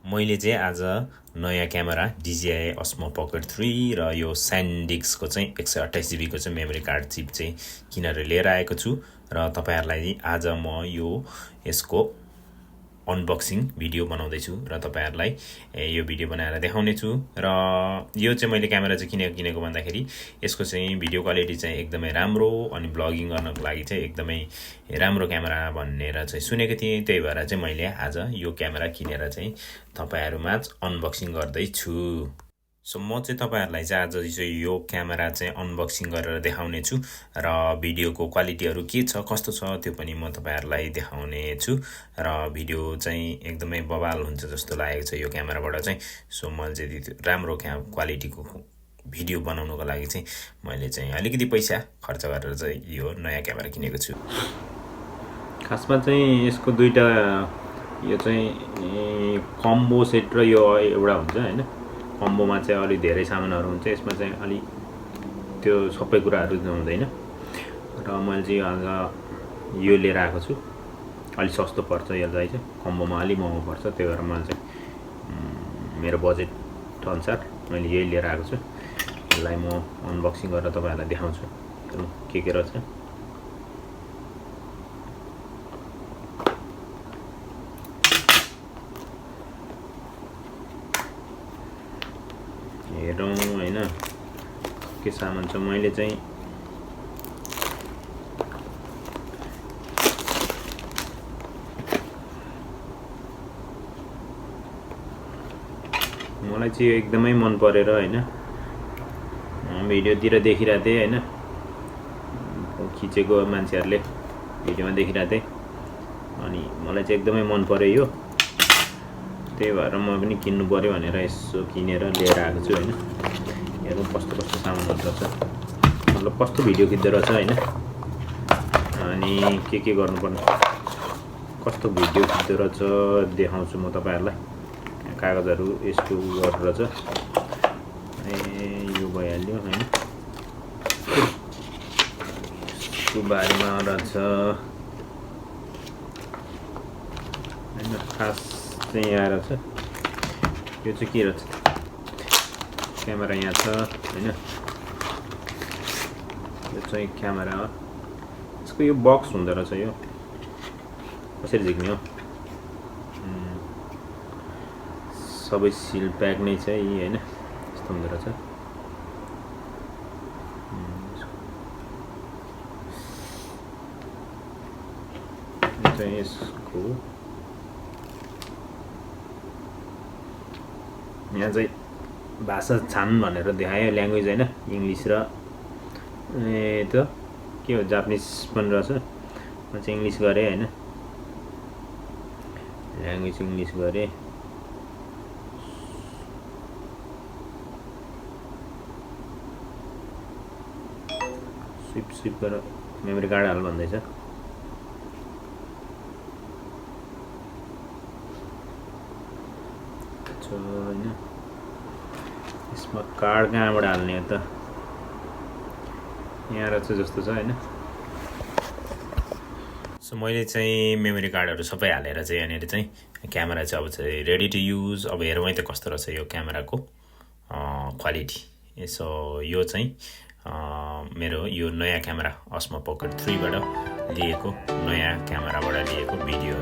मैले चाहिँ आज नयाँ क्यामेरा DJI Osmo Pocket 3 र यो SanDiskको चाहिँ 128 GB को चाहिँ मेमोरी कार्ड चिप चाहिँ किनेर लिएर आएको छु र तपाईहरुलाई आज म यसको अनबक्सिङ भिडियो बनाउँदै छु र तपाईहरुलाई यो भिडियो बनाएर देखाउने छु र यो चाहिँ मैले क्यामेरा चाहिँ किनेको भन्दाखेरि यसको चाहिँ भिडियो क्वालिटी चाहिँ एकदमै राम्रो अनि ब्लगिङ गर्नको लागि चाहिँ एकदमै राम्रो क्यामेरा भनेर चाहिँ सुनेको थिएँ। त्यही भएर चाहिँ मैले आज यो क्यामेरा किनेर चाहिँ तपाईहरुमाझ अनबक्सिङ गर्दै छु। सो म चाहिँ तपाईहरुलाई चाहिँ आज चाहिँ यो क्यामेरा चाहिँ अनबक्सिङ गरेर देखाउने छु र भिडियोको क्वालिटीहरु के छ कस्तो छ त्यो पनि म तपाईहरुलाई देखाउने छु र भिडियो चाहिँ एकदमै बवाल हुन्छ जस्तो लागेको छ यो क्यामेराबाट चाहिँ। सो मैले चाहिँ राम्रो क्वालिटीको भिडियो बनाउनको लागि चाहिँ मैले चाहिँ अलिकति पैसा खर्च गरेर चाहिँ यो नयाँ क्यामेरा किनेको छु। खासमा चाहिँ यसको दुईटा यो चाहिँ कम्बो सेट र यो एउटा हुन्छ हैन। कम्बोमा चाहिँ अलि धेरै सामानहरु हुन्छ, यसमा चाहिँ अलि त्यो सबै कुराहरु हुँदैन र मैले चाहिँ आज यो लिएर आएको छु। अलि सस्तो पर्छ यसलाई चाहिँ, कम्बोमा अलि महँगो पर्छ, त्यही भएर मैले चाहिँ मेरो बजेट अनुसार मैले यही लिएर आएको छु। यसलाई म अनबक्सिङ गरेर तपाईहरुलाई देखाउँछु के रहेछ। हेरौँ हैन के सामान छ। मैले चाहिँ मलाई चाहिँ एकदमै मन परेर हैन भिडियोतिर देखिरा थिए हैन, खिचेको मान्छेहरुले भिडियोमा देखिरा थिए अनि मलाई चाहिँ एकदमै मन पर्यो यो। त्यही भएर म पनि किन्नु पर्यो भनेर यसो किनेर लिएर आएको छु हैन। हेरौँ कस्तो सामानहरु रहेछ, मतलब कस्तो भिडियो खिच्दै रहेछ हैन अनि के गर्नुपर्ने, कस्तो भिडियो खिच्दै रहेछ देखाउँछु म तपाईहरुलाई। कागजहरु यस्तो गरेर रहेछ, यो भइहाल्यो हैन। यसको बारेमा रहेछ हैन, खास चाहिँ यहाँ रहेछ। यो चाहिँ के रहेछ, क्यामेरा यहाँ छ हैन। यो चाहिँ क्यामेरा हो, यसको यो बक्स हुँदो रहेछ। यो कसरी झिक्ने हो, सबै सिल प्याक नै छ यी हैन, यस्तो हुँदो रहेछ। यो चाहिँ यसको यहाँ चाहिँ भाषा छान भनेर देखायो, ल्याङ्ग्वेज हैन, इंग्लिश र त के हो जापानिज पनि रहेछ। म चाहिँ इंग्लिश गरे हैन, ल्याङ्ग्वेज इंग्लिश गरे। स्विप गरेर मेमोरी कार्ड हाल भन्दैछ। हैन यसमा कार्ड कहाँबाट हाल्ने त, यहाँ रहेछ जस्तो छ हैन। सो मैले चाहिँ मेमोरी कार्डहरु सबै हालेर चाहिँ यहाँनेर चाहिँ क्यामेरा चाहिँ अब चाहिँ रेडी टु युज। अब हेरौँ है त कस्तो रहेछ यो क्यामेराको क्वालिटी। यसो यो चाहिँ मेरो यो नयाँ क्यामेरा Osmo Pocket 3 बाट लिएको, नयाँ क्यामेराबाट लिएको भिडियो